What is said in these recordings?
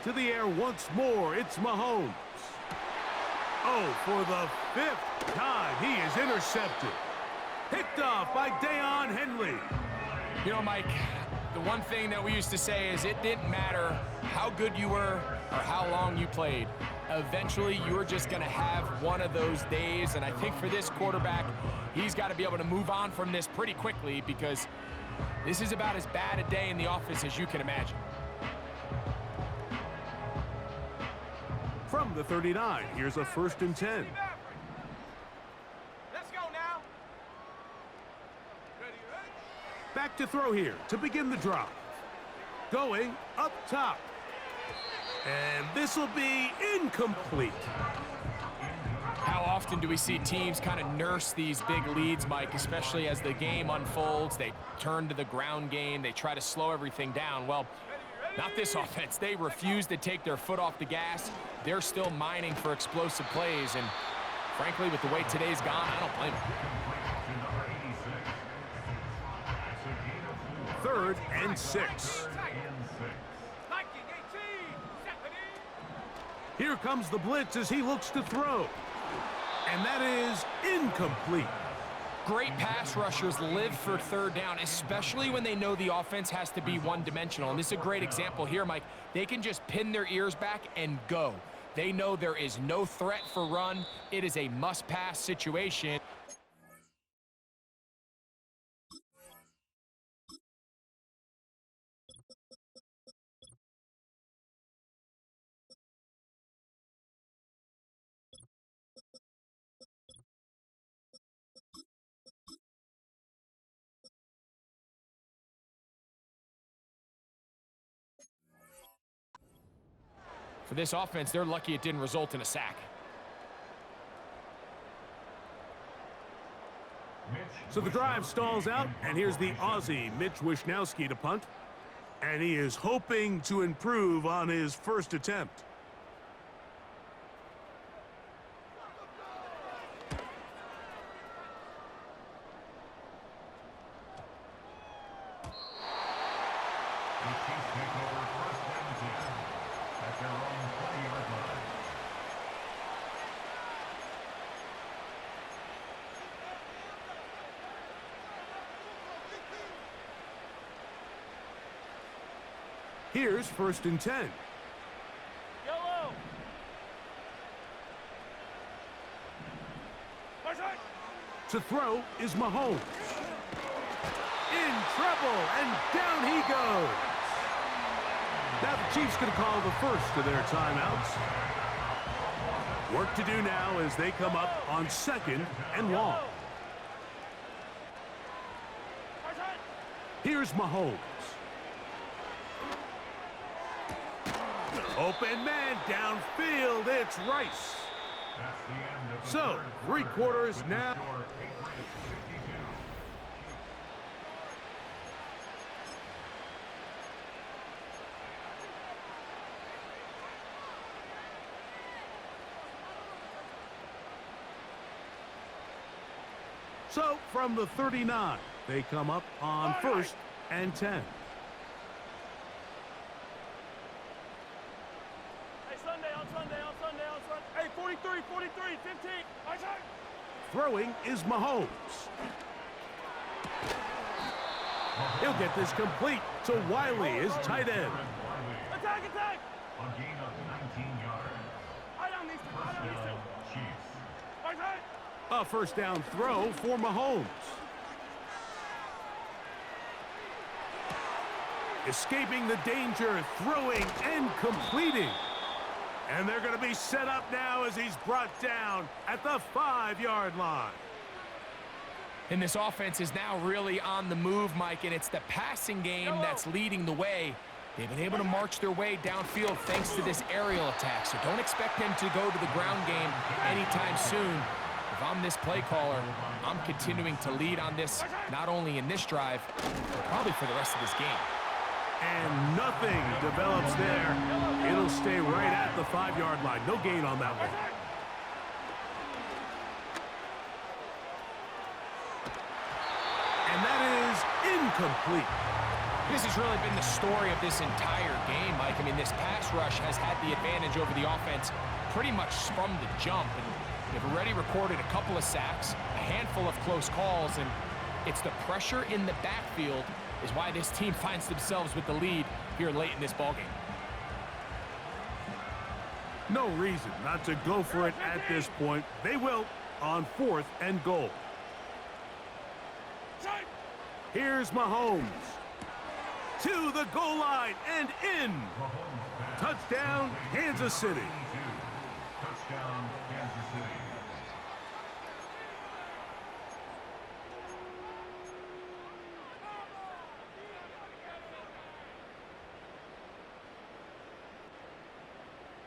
To the air once more, it's Mahomes. Oh, for the 5th time, he is intercepted. Picked off by Deion Henley. You know, Mike, the one thing that we used to say is it didn't matter how good you were or how long you played. Eventually, you're just going to have one of those days, and I think for this quarterback, he's got to be able to move on from this pretty quickly because this is about as bad a day in the office as you can imagine. From the 39, here's a 1st and 10. Let's go now. Back to throw here to begin the drive. Going up top. And this will be incomplete. How often do we see teams kind of nurse these big leads, Mike, especially as the game unfolds? They turn to the ground game. They try to slow everything down. Well, not this offense. They refuse to take their foot off the gas. They're still mining for explosive plays. And frankly, with the way today's gone, I don't blame them. 3rd and 6. Here comes the blitz as he looks to throw. And that is incomplete. Great pass rushers live for 3rd down, especially when they know the offense has to be one-dimensional. And this is a great example here, Mike. They can just pin their ears back and go. They know there is no threat for run. It is a must-pass situation. For this offense, they're lucky it didn't result in a sack. So the drive stalls out, and here's the Aussie, Mitch Wishnowsky, to punt. And he is hoping to improve on his 1st attempt. Here's 1st and 10. Yellow. To throw is Mahomes. In trouble, and down he goes. Now the Chiefs going to call the 1st of their timeouts. Work to do now as they come up on 2nd and long. Here's Mahomes. Open man downfield, it's Rice. So, 3 quarters now. So, from the 39, they come up on 1st and 10. Hey, 43, 15. Throwing is Mahomes. He'll get this complete to Wiley, his tight end. Attack! A gain of 19 yards. I don't need to. Chiefs. A 1st down throw for Mahomes. Escaping the danger, throwing and completing. And they're going to be set up now as he's brought down at the 5-yard line. And this offense is now really on the move, Mike, and it's the passing game that's leading the way. They've been able to march their way downfield thanks to this aerial attack, so don't expect them to go to the ground game anytime soon. If I'm this play caller, I'm continuing to lead on this, not only in this drive, but probably for the rest of this game. And nothing develops there. It'll stay right at the 5-yard line. No gain on that one. And that is incomplete. This has really been the story of this entire game, Mike. I mean, this pass rush has had the advantage over the offense pretty much from the jump. And they've already recorded a couple of sacks, a handful of close calls, and it's the pressure in the backfield is why this team finds themselves with the lead here late in this ballgame. No reason not to go for it at this point. They will on 4th and goal. Here's Mahomes. To the goal line and in. Touchdown, Kansas City. Touchdown, Kansas City.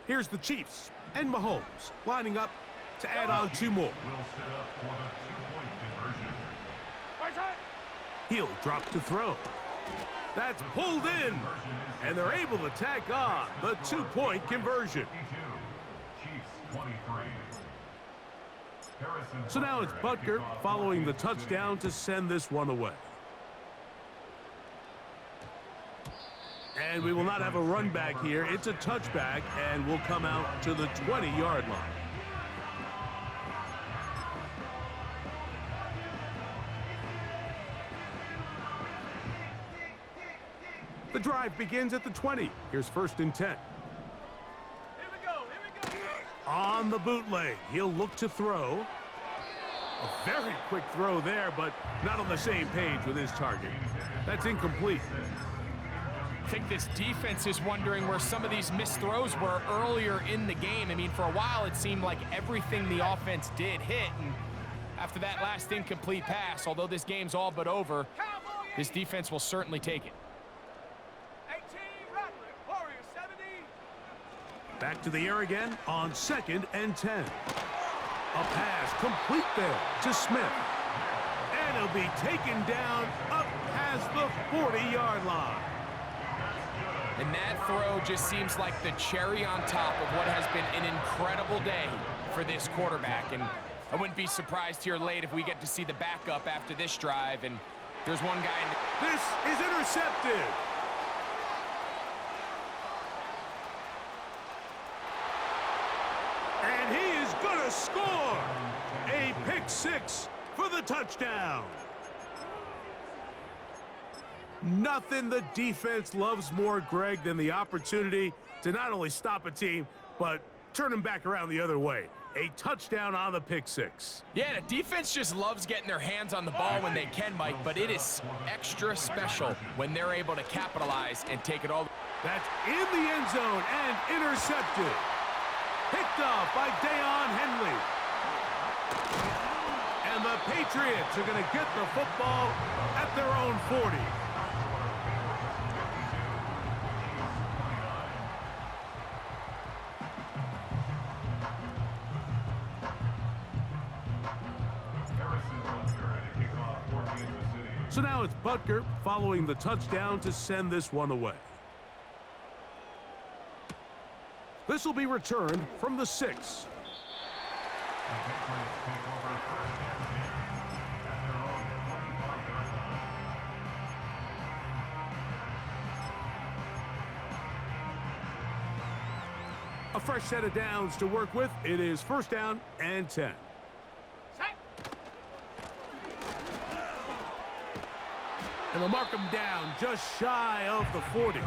Here's the Chiefs and Mahomes lining up to add on 2 more. Will set up for the two-point conversion. Right side. He'll drop to throw. That's pulled in, and they're able to tack on the 2-point conversion. 52. Chiefs 23. Harrison So now it's Butker following the touchdown to send this one away. And we will not have a run back here. It's a touchback, and we'll come out to the 20-yard line. The drive begins at the 20. Here's 1st and 10. Here we go. Here we go. On the bootleg, he'll look to throw. A very quick throw there, but not on the same page with his target. That's incomplete. I think this defense is wondering where some of these missed throws were earlier in the game. I mean, for a while, it seemed like everything the offense did hit. And after that last incomplete pass, although this game's all but over, this defense will certainly take it. 18, Rattler, Warrior 70. Back to the air again on 2nd and 10. A pass complete there to Smith. And he'll be taken down up past the 40-yard line. And that throw just seems like the cherry on top of what has been an incredible day for this quarterback. And I wouldn't be surprised here late if we get to see the backup after this drive. And there's one guy in the... This is intercepted. And he is going to score. A pick 6 for the touchdown. Nothing the defense loves more, Greg, than the opportunity to not only stop a team, but turn them back around the other way. A touchdown on the pick 6. Yeah, the defense just loves getting their hands on the ball when they can, Mike, but it is extra special when they're able to capitalize and take it all. That's in the end zone and intercepted. Picked off by Deion Henley. And the Patriots are going to get the football at their own 40. So now it's Butker following the touchdown to send this one away. This will be returned from the 6. A fresh set of downs to work with. It is 1st down and 10. And they'll mark them down just shy of the 40.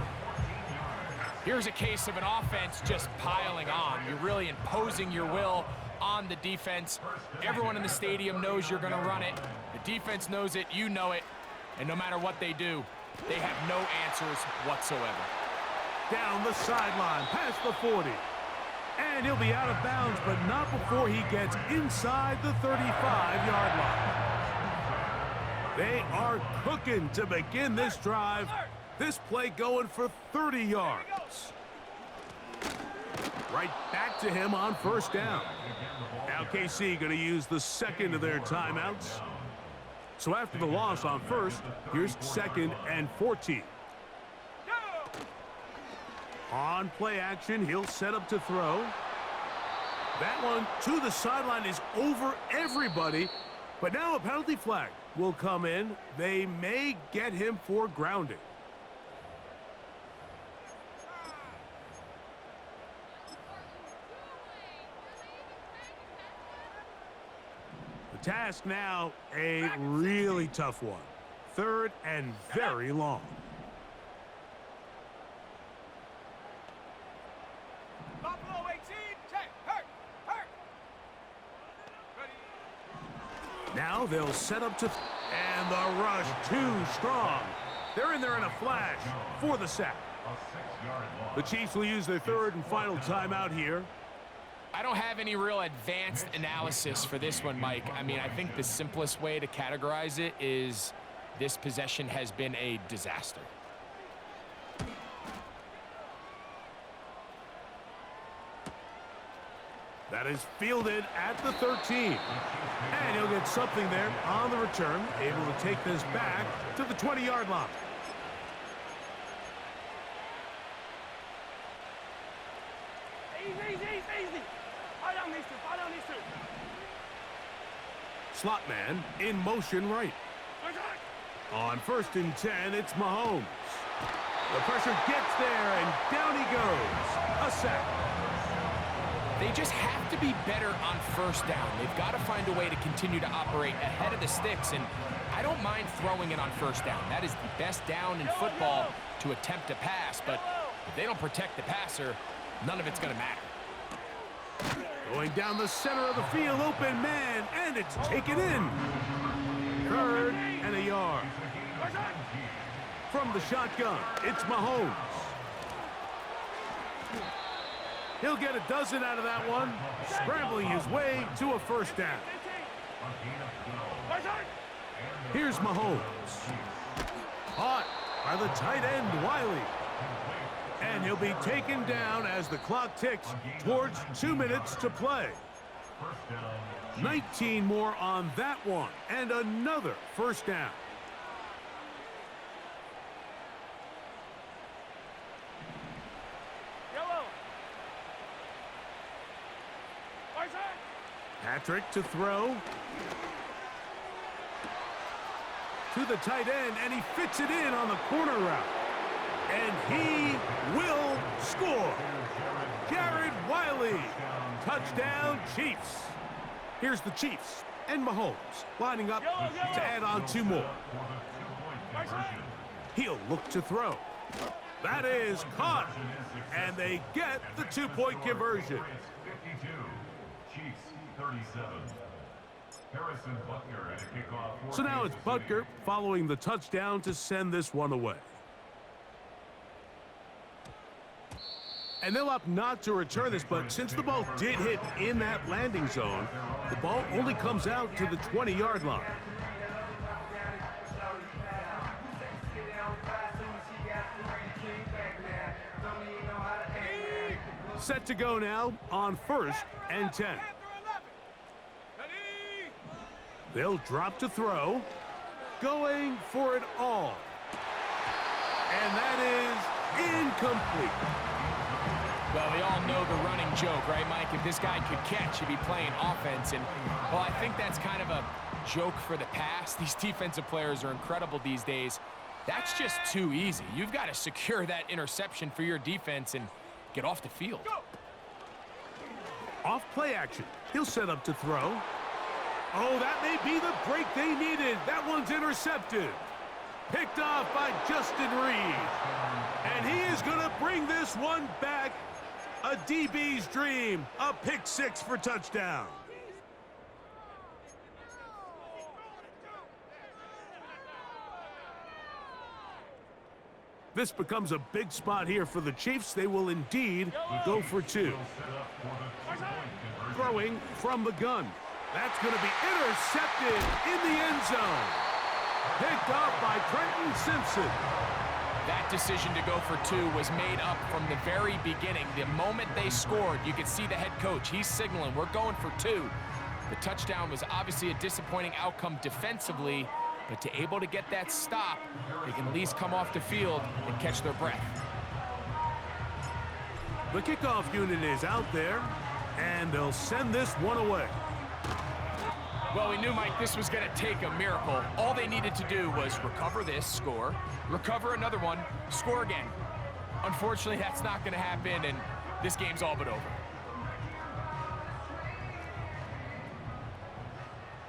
Here's a case of an offense just piling on. You're really imposing your will on the defense. Everyone in the stadium knows you're going to run it. The defense knows it. You know it. And no matter what they do, they have no answers whatsoever. Down the sideline, past the 40. And he'll be out of bounds, but not before he gets inside the 35-yard line. They are cooking to begin this drive. This play going for 30 yards. Right back to him on 1st down. Now KC going to use the 2nd of their timeouts. So after the loss on 1st, here's 2nd and 14. On play action, he'll set up to throw. That one to the sideline is over everybody. But now a penalty flag will come in. They may get him for grounding. Task now, a really tough one. 3rd and very long. Buffalo 18, check, hurt, hurt. Ready. Now they'll set up to... And the rush too strong. They're in there in a flash for the sack. A 6-yard loss. The Chiefs will use their 3rd and final timeout here. I don't have any real advanced analysis for this one, Mike. I mean, I think the simplest way to categorize it is this possession has been a disaster. That is fielded at the 13. And he'll get something there on the return, able to take this back to the 20-yard line. Easy, easy, easy. I don't need to, I don't need to. Slot man in motion right. On 1st and 10, it's Mahomes. The pressure gets there, and down he goes. A sack. They just have to be better on 1st down. They've got to find a way to continue to operate ahead of the sticks, and I don't mind throwing it on 1st down. That is the best down in football to attempt to pass, but if they don't protect the passer, none of it's going to matter. Going down the center of the field, open man, and it's taken in. 3rd and a yard. From the shotgun, it's Mahomes. He'll get a dozen out of that one, scrambling his way to a 1st down. Here's Mahomes. Caught by the tight end, Wiley. And he'll be taken down as the clock ticks towards 2 minutes to play. 19 more on that one, and another 1st down. Yellow. Patrick to throw. To the tight end, and he fits it in on the corner route. And he will score. Jared Wiley. Touchdown, Chiefs. Here's the Chiefs and Mahomes lining up to add on 2 more. He'll look to throw. That is caught. And they get the 2-point conversion. 52. Chiefs 37. Harrison Butker at a kickoff. So now it's Butker following the touchdown to send this one away. And they'll opt not to return this, but since the ball did hit in that landing zone, the ball only comes out to the 20-yard line. Set to go now on 1st and 10. They'll drop to throw, going for it all. And that is incomplete. Well, we all know the running joke, right, Mike? If this guy could catch, he'd be playing offense. And, well, I think that's kind of a joke for the pass. These defensive players are incredible these days. That's just too easy. You've got to secure that interception for your defense and get off the field. Off play action. He'll set up to throw. Oh, that may be the break they needed. That one's intercepted. Picked off by Justin Reed. And he is going to bring this one back. A DB's dream. A pick 6 for touchdown. This becomes a big spot here for the Chiefs. They will indeed go for 2. Throwing from the gun. That's going to be intercepted in the end zone. Picked off by Trenton Simpson. That decision to go for 2 was made up from the very beginning. The moment they scored, you could see the head coach. He's signaling, we're going for 2. The touchdown was obviously a disappointing outcome defensively, but to able to get that stop, they can at least come off the field and catch their breath. The kickoff unit is out there, and they'll send this one away. Well, we knew, Mike, this was going to take a miracle. All they needed to do was recover this, score, recover another one, score again. Unfortunately, that's not going to happen, and this game's all but over.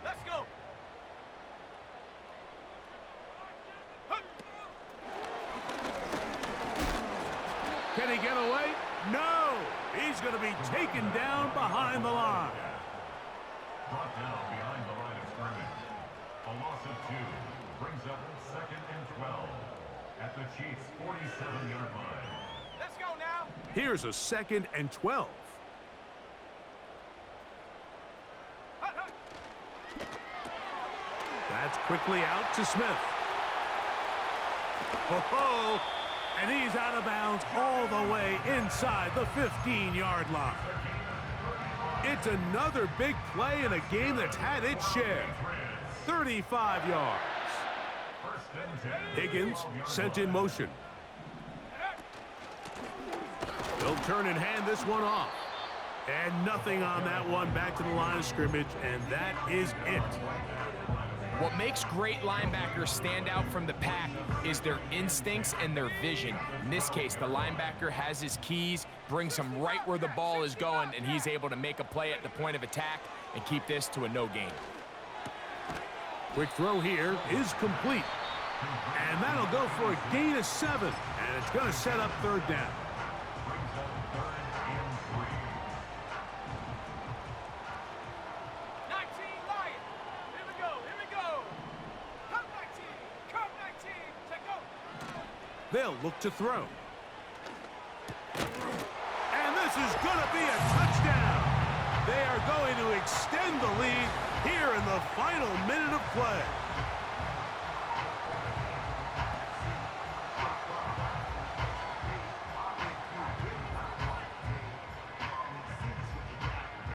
Let's go. Can he get away? No! He's going to be taken down behind the line. Brought down behind the line of scrimmage. A loss of 2 brings up 2nd and 12 at the Chiefs' 47-yard line. Let's go now. Here's a 2nd and 12. That's quickly out to Smith. Oh, and he's out of bounds all the way inside the 15-yard line. It's another big play in a game that's had its share. 35 yards. Higgins sent in motion. They'll turn and hand this one off. And nothing on that one, back to the line of scrimmage, and that is it. What makes great linebackers stand out from the pack is their instincts and their vision. In this case, the linebacker has his keys, brings him right where the ball is going, and he's able to make a play at the point of attack and keep this to a no gain. Quick throw here is complete. And that'll go for a gain of 7. And it's going to set up 3rd down. 19 Lions. Here we go. Here we go. Come 19. Come 19. Take go. They'll look to throw. And this is going to be a touchdown. They are going to extend the lead here in the final minute of play.